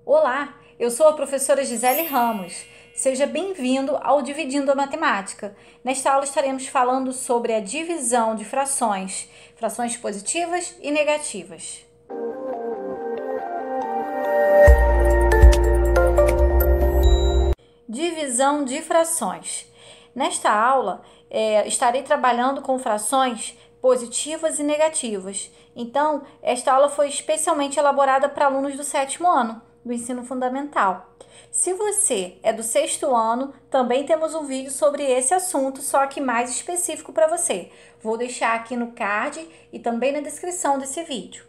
Olá, eu sou a professora Gisele Ramos. Seja bem-vindo ao Dividindo a Matemática. Nesta aula estaremos falando sobre a divisão de frações, frações positivas e negativas. Divisão de frações. Nesta aula, estarei trabalhando com frações positivas e negativas. Então, esta aula foi especialmente elaborada para alunos do 7º ano do ensino fundamental. Se você é do 6º ano, também temos um vídeo sobre esse assunto, só que mais específico para você. Vou deixar aqui no card e também na descrição desse vídeo.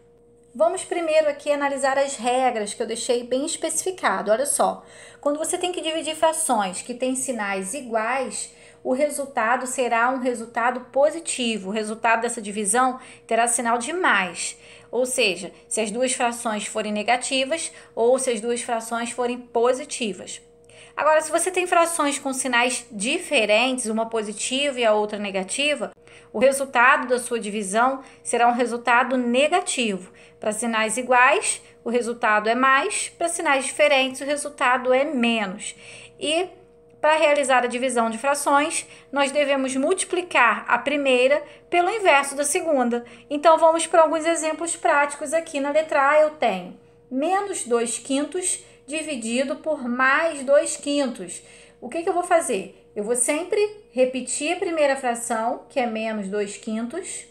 Vamos primeiro aqui analisar as regras que eu deixei bem especificado. Olha só, quando você tem que dividir frações que têm sinais iguais, o resultado será um resultado positivo. O resultado dessa divisão terá sinal de mais. Ou seja, se as duas frações forem negativas ou se as duas frações forem positivas. Agora, se você tem frações com sinais diferentes, uma positiva e a outra negativa, o resultado da sua divisão será um resultado negativo. Para sinais iguais, o resultado é mais, para sinais diferentes, o resultado é menos. E para realizar a divisão de frações, nós devemos multiplicar a primeira pelo inverso da segunda. Então, vamos para alguns exemplos práticos aqui. Na letra A eu tenho menos 2/5 dividido por mais 2/5. O que eu vou fazer? Eu vou sempre repetir a primeira fração, que é menos 2/5,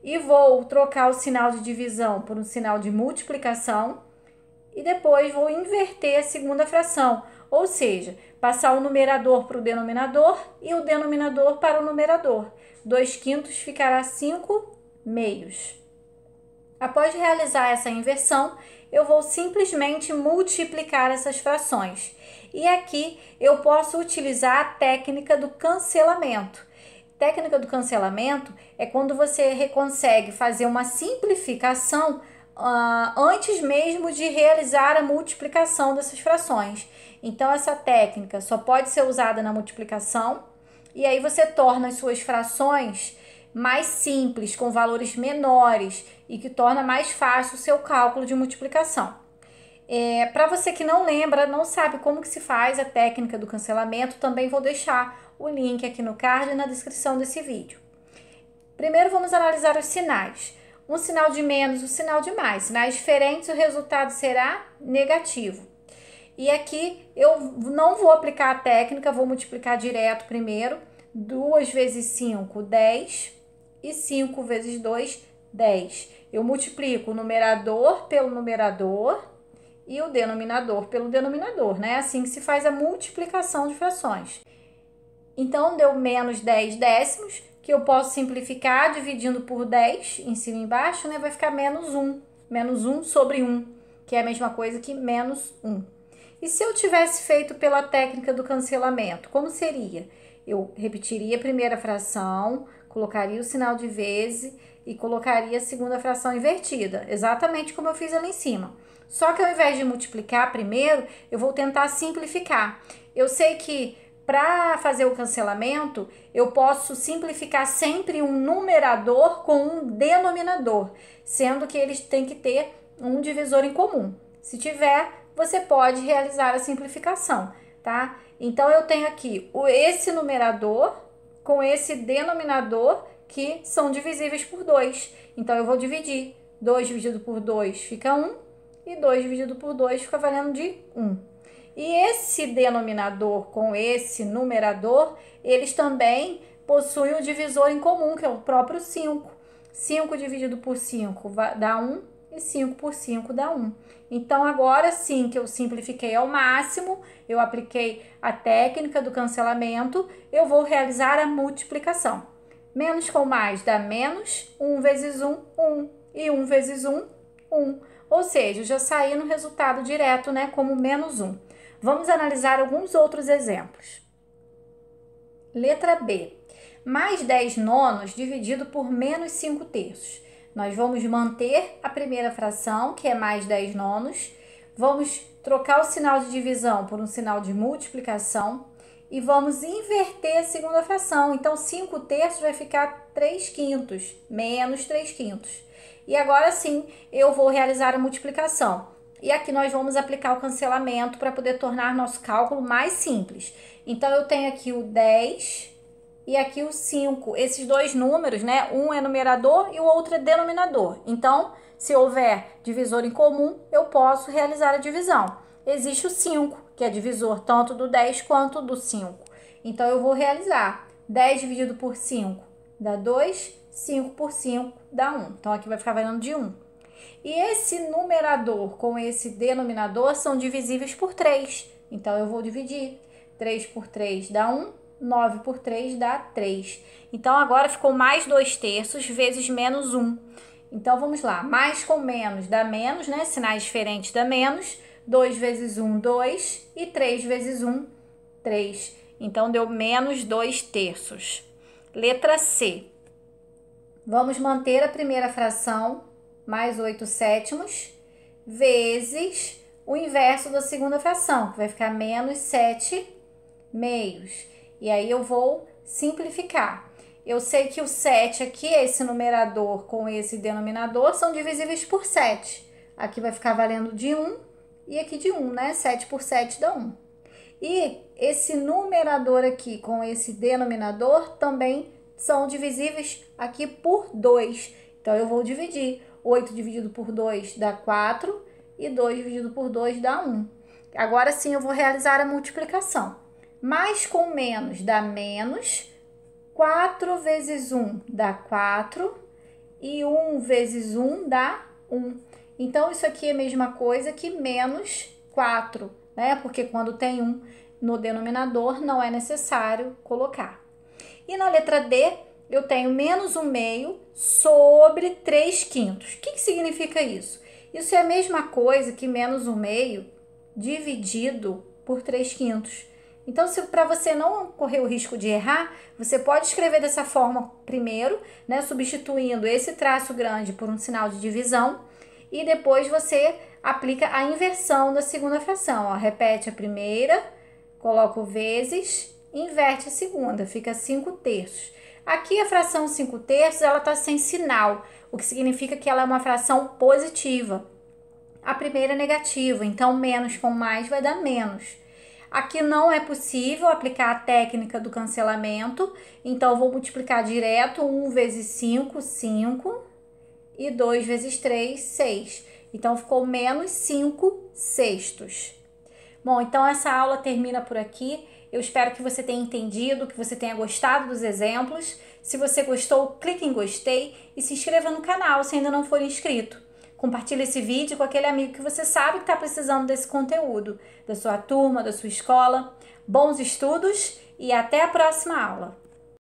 e vou trocar o sinal de divisão por um sinal de multiplicação, e depois vou inverter a segunda fração, ou seja, passar o numerador para o denominador e o denominador para o numerador. 2/5 ficará 5/2. Após realizar essa inversão, eu vou simplesmente multiplicar essas frações. E aqui eu posso utilizar a técnica do cancelamento. Técnica do cancelamento é quando você consegue fazer uma simplificação antes mesmo de realizar a multiplicação dessas frações. Então, essa técnica só pode ser usada na multiplicação, e aí você torna as suas frações mais simples, com valores menores, e que torna mais fácil o seu cálculo de multiplicação. Para você que não lembra, não sabe como que se faz a técnica do cancelamento, também vou deixar o link aqui no card e na descrição desse vídeo. Primeiro vamos analisar os sinais. Um sinal de menos, um sinal de mais. Sinais diferentes, o resultado será negativo. E aqui eu não vou aplicar a técnica, vou multiplicar direto primeiro. 2 vezes 5, 10. E 5 vezes 2, 10. Eu multiplico o numerador pelo numerador e o denominador pelo denominador, né? Assim que se faz a multiplicação de frações. Então, deu menos 10 décimos, que eu posso simplificar dividindo por 10, em cima e embaixo, né? Vai ficar menos 1. Menos 1 sobre 1, que é a mesma coisa que menos 1. E se eu tivesse feito pela técnica do cancelamento, como seria? Eu repetiria a primeira fração, colocaria o sinal de vezes e colocaria a segunda fração invertida, exatamente como eu fiz ali em cima. Só que ao invés de multiplicar primeiro, eu vou tentar simplificar. Eu sei que para fazer o cancelamento, eu posso simplificar sempre um numerador com um denominador, sendo que eles têm que ter um divisor em comum. Se tiver, você pode realizar a simplificação, tá? Então, eu tenho aqui esse numerador com esse denominador que são divisíveis por 2. Então, eu vou dividir. 2 dividido por 2 fica 1 e 2 dividido por 2 fica valendo de 1. E esse denominador com esse numerador, eles também possuem o divisor em comum, que é o próprio 5. 5 dividido por 5 dá 1 e 5 por 5 dá 1. Então, agora sim que eu simplifiquei ao máximo, eu apliquei a técnica do cancelamento, eu vou realizar a multiplicação. Menos com mais dá menos, 1 vezes 1, 1. E 1 vezes 1, 1. Ou seja, eu já saí no resultado direto, né, como menos 1. Vamos analisar alguns outros exemplos. Letra B. Mais 10 nonos dividido por menos 5 terços. Nós vamos manter a primeira fração, que é mais 10 nonos. Vamos trocar o sinal de divisão por um sinal de multiplicação. E vamos inverter a segunda fração. Então, 5 terços vai ficar 3/5, menos 3/5. E agora sim, eu vou realizar a multiplicação. E aqui nós vamos aplicar o cancelamento para poder tornar nosso cálculo mais simples. Então, eu tenho aqui o 10 e aqui o 5. Esses dois números, né? Um é numerador e o outro é denominador. Então, se houver divisor em comum, eu posso realizar a divisão. Existe o 5, que é divisor tanto do 10 quanto do 5. Então, eu vou realizar 10 dividido por 5 dá 2, 5 por 5 dá 1. Então, aqui vai ficar valendo de 1. E esse numerador com esse denominador são divisíveis por 3. Então, eu vou dividir. 3 por 3 dá 1, 9 por 3 dá 3. Então, agora ficou mais 2/3 vezes menos 1. Então, vamos lá. Mais com menos dá menos, né? Sinais diferentes dá menos. 2 vezes 1, 2. E 3 vezes 1, 3. Então, deu menos 2/3. Letra C. Vamos manter a primeira fração, mais 8/7, vezes o inverso da segunda fração, que vai ficar menos 7/2. E aí eu vou simplificar. Eu sei que o 7 aqui, esse numerador com esse denominador, são divisíveis por 7. Aqui vai ficar valendo de 1 e aqui de 1, né? 7 por 7 dá 1. E esse numerador aqui com esse denominador também são divisíveis aqui por 2. Então, eu vou dividir. 8 dividido por 2 dá 4 e 2 dividido por 2 dá 1. Agora sim, eu vou realizar a multiplicação. Mais com menos dá menos. 4 vezes 1 dá 4 e 1 vezes 1 dá 1. Então, isso aqui é a mesma coisa que menos 4, né? Porque quando tem 1 no denominador, não é necessário colocar. E na letra D, eu tenho menos 1/2 sobre 3/5. O que significa isso? Isso é a mesma coisa que menos 1/2 dividido por 3/5. Então, para você não correr o risco de errar, você pode escrever dessa forma primeiro, né, substituindo esse traço grande por um sinal de divisão, e depois você aplica a inversão da segunda fração. Ó, repete a primeira, coloca o vezes, inverte a segunda, fica 5/3. Aqui a fração 5/3, ela está sem sinal, o que significa que ela é uma fração positiva. A primeira é negativa, então menos com mais vai dar menos. Aqui não é possível aplicar a técnica do cancelamento, então eu vou multiplicar direto. 1 vezes 5, 5, e 2 vezes 3, 6. Então, ficou menos 5/6. Bom, então essa aula termina por aqui. Eu espero que você tenha entendido, que você tenha gostado dos exemplos. Se você gostou, clique em gostei e se inscreva no canal se ainda não for inscrito. Compartilhe esse vídeo com aquele amigo que você sabe que está precisando desse conteúdo, da sua turma, da sua escola. Bons estudos e até a próxima aula!